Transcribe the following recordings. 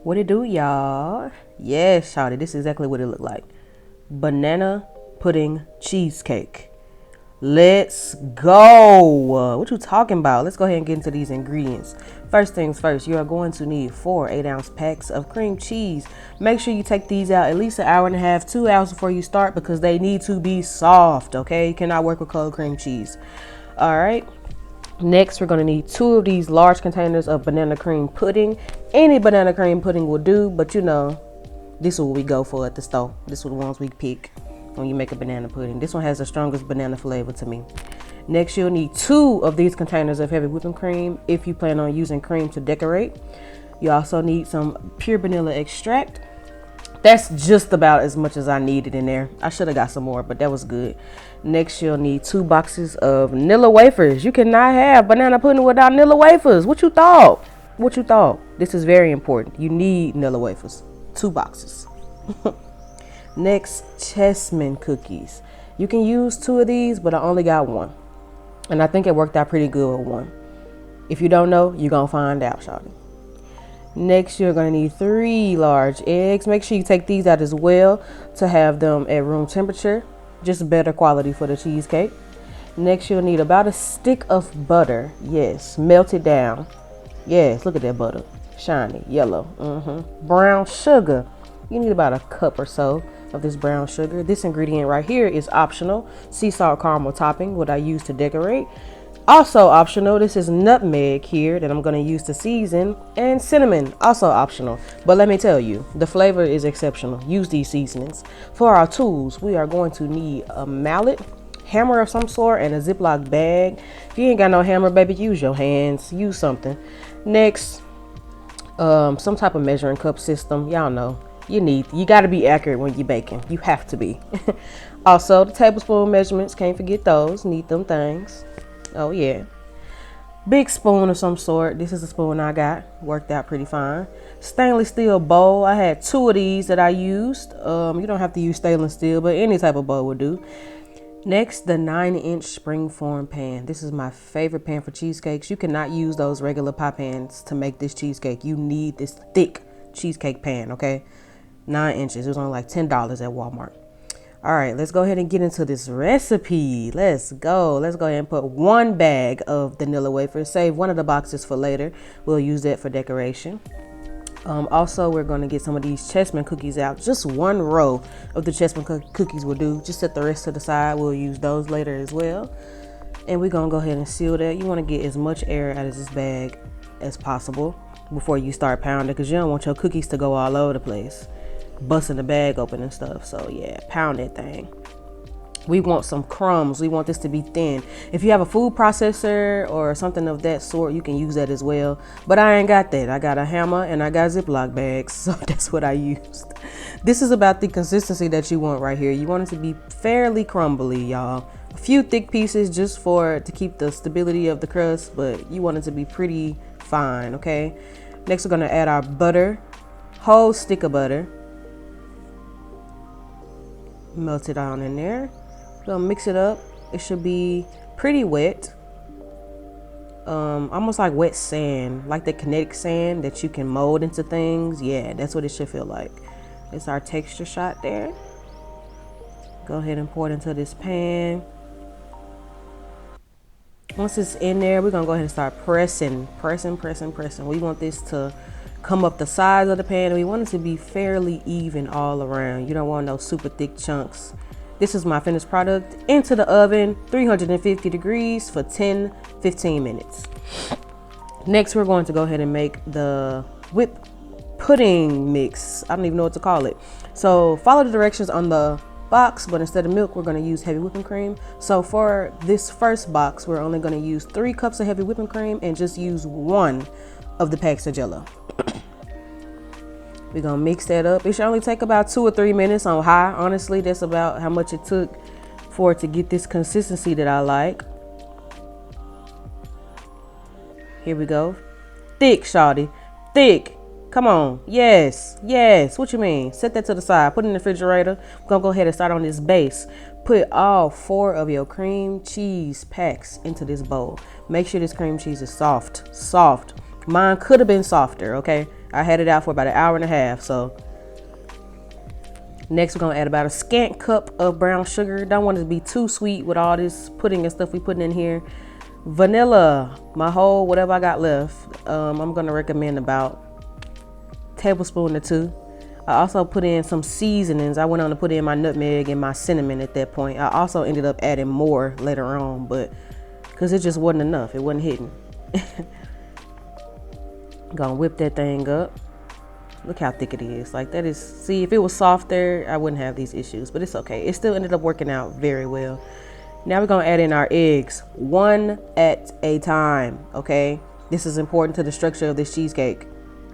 What it do, y'all? Yes, shawty, this is exactly what it looked like. Banana pudding cheesecake. Let's go. What you talking about? Let's go ahead and get into these ingredients. First things first, you are going to need 4 8-ounce packs of cream cheese. Make sure you take these out at least an hour and a half, 2 hours before you start, because they need to be soft, okay? You cannot work with cold cream cheese. All right. Next, we're going to need 2 of these large containers of banana cream pudding. Any banana cream pudding will do, but you know, this is what we go for at the store. This is the ones we pick when you make a banana pudding. This one has the strongest banana flavor to me. Next, you'll need 2 of these containers of heavy whipping cream if you plan on using cream to decorate. You also need some pure vanilla extract. That's just about as much as I needed in there. I should have got some more, but that was good. Next, you'll need 2 boxes of Nilla wafers. You cannot have banana pudding without Nilla wafers. What you thought? What you thought? This is very important. You need Nilla wafers. 2 boxes. Next, chessmen cookies. You can use 2 of these, but I only got 1. And I think it worked out pretty good with 1. If you don't know, you're going to find out, shawty. Next, you're going to need 3 large eggs. Make sure you take these out as well to have them at room temperature. Just better quality for the cheesecake. Next, you'll need about a stick of butter. Yes, melt it down. Yes, look at that butter. Shiny, yellow. Brown sugar. You need about a cup or so of this brown sugar. This ingredient right here is optional. Sea salt caramel topping, what I use to decorate. Also optional, this is nutmeg here that I'm going to use to season, and cinnamon, also optional. But let me tell you, the flavor is exceptional. Use these seasonings. For our tools, we are going to need a mallet, hammer of some sort, and a Ziploc bag. If you ain't got no hammer, baby, use your hands. Use something. Next, some type of measuring cup system. Y'all know, you got to be accurate when you're baking. You have to be. Also, the tablespoon measurements, can't forget those. Need them things. Oh yeah, big spoon of some sort. This is the spoon I got. Worked out pretty fine. Stainless steel bowl. I had 2 of these that I used. You don't have to use stainless steel, but any type of bowl will do. Next, the 9-inch Springform pan. This is my favorite pan for cheesecakes. You cannot use those regular pie pans to make this cheesecake. You need this thick cheesecake pan, okay? 9 inches. It was only like $10 at Walmart. All right, let's go ahead and get into this recipe. Let's go ahead and put 1 bag of the Nilla wafers. Save 1 of the boxes for later. We'll use that for decoration. Also, we're going to get some of these chessmen cookies out. Just 1 row of the chessmen cookies will do. Just set the rest to the side. We'll use those later as well. And we're going to go ahead and seal that. You want to get as much air out of this bag as possible before you start pounding, because you don't want your cookies to go all over the place, busting the bag open and stuff. So yeah, pound that thing. We want some crumbs. We want this to be thin. If you have a food processor or something of that sort, you can use that as well, but I ain't got that. I got a hammer and I got Ziploc bags, so that's what I used. This is about the consistency that you want right here. You want it to be fairly crumbly, y'all. A few thick pieces just to keep the stability of the crust, but you want it to be pretty fine, okay? Next, we're gonna add our butter, whole stick of butter. Melt it on in there. We're gonna mix it up. It should be pretty wet, almost like wet sand, like the kinetic sand that you can mold into things. Yeah, that's what it should feel like. It's our texture shot there. Go ahead and pour it into this pan. Once it's in there, we're gonna go ahead and start pressing. We want this to come up the sides of the pan, and we want it to be fairly even all around. You don't want no super thick chunks. This is my finished product. Into the oven, 350 degrees for 10-15 minutes. Next, we're going to go ahead and make the whipped pudding mix. I don't even know what to call it. So follow the directions on the box, but instead of milk, we're going to use heavy whipping cream. So for this first box, we're only going to use 3 cups of heavy whipping cream and just use 1 of the packs of Jello. We're gonna mix that up. It should only take about 2 or 3 minutes on high. Honestly, that's about how much it took for it to get this consistency that I like. Here we go. Thick, shawty. Thick. Come on. Yes. What you mean? Set that to the side. Put it in the refrigerator. We're gonna go ahead and start on this base. Put all 4 of your cream cheese packs into this bowl. Make sure this cream cheese is soft. Mine could have been softer, okay? I had it out for about an hour and a half. So next we're gonna add about a scant cup of brown sugar. Don't want it to be too sweet with all this pudding and stuff we putting in here. Vanilla, my whole whatever I got left. I'm gonna recommend about a tablespoon or 2. I also put in some seasonings. I went on to put in my nutmeg and my cinnamon at that point. I also ended up adding more later on, but because it just wasn't enough, it wasn't hitting. Gonna whip that thing up. Look how thick it is. Like that is, see, if it was softer, I wouldn't have these issues, but it's okay. It still ended up working out very well. Now we're gonna add in our eggs, 1 at a time, okay? This is important to the structure of this cheesecake.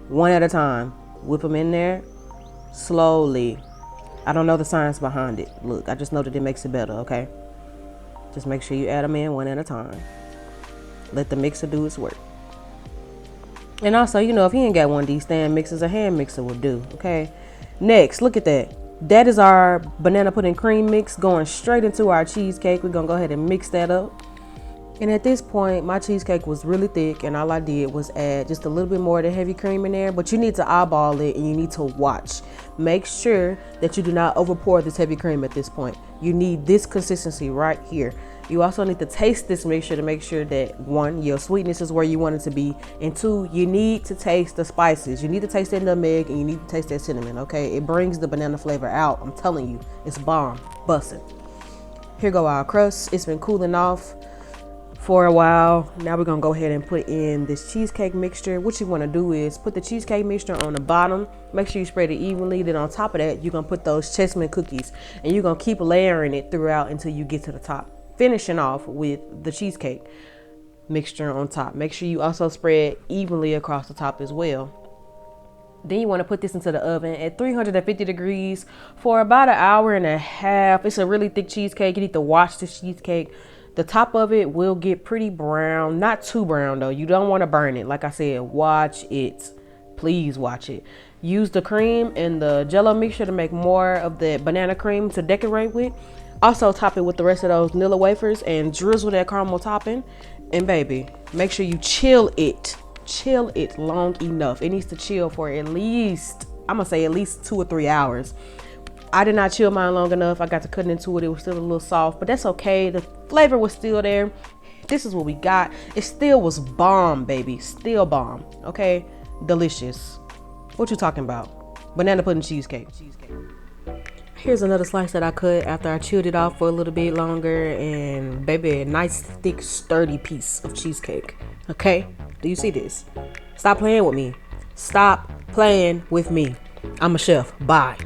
1 at a time. Whip them in there slowly. I don't know the science behind it. Look, I just know that it makes it better, okay? Just make sure you add them in 1 at a time. Let the mixer do its work. And also, you know, if you ain't got one of these stand mixers, a hand mixer will do, okay? Next, look at that. That is our banana pudding cream mix going straight into our cheesecake. We're gonna go ahead and mix that up. And at this point, my cheesecake was really thick, and all I did was add just a little bit more of the heavy cream in there, but you need to eyeball it and you need to watch. Make sure that you do not over pour this heavy cream at this point. You need this consistency right here. You also need to taste this mixture to make sure that 1, your sweetness is where you want it to be, and 2, you need to taste the spices. You need to taste that nutmeg and you need to taste that cinnamon, okay? It brings the banana flavor out. I'm telling you, it's bomb, bussin'. Here go our crust. It's been cooling off for a while. Now we're gonna go ahead and put in this cheesecake mixture. What you want to do is put the cheesecake mixture on the bottom. Make sure you spread it evenly. Then on top of that, you're gonna put those chessmen cookies, and you're gonna keep layering it throughout until you get to the top, finishing off with the cheesecake mixture on top. Make sure you also spread evenly across the top as well. Then you want to put this into the oven at 350 degrees for about an hour and a half. It's a really thick cheesecake. You need to watch this cheesecake. The top of it will get pretty brown, not too brown though. You don't want to burn it. Like I said, watch it. Please watch it. Use the cream and the jello mixture to make more of the banana cream to decorate with. Also top it with the rest of those vanilla wafers and drizzle that caramel topping. And baby, make sure you chill it. Chill it long enough. It needs to chill for at least, I'm gonna say at least 2 or 3 hours. I did not chill mine long enough. I got to cut into it. It was still a little soft, but that's okay. The flavor was still there. This is what we got. It still was bomb, baby. Still bomb. Okay? Delicious. What you talking about? Banana pudding cheesecake. Here's another slice that I cut after I chilled it off for a little bit longer. And baby, a nice, thick, sturdy piece of cheesecake. Okay? Do you see this? Stop playing with me. Stop playing with me. I'm a chef. Bye.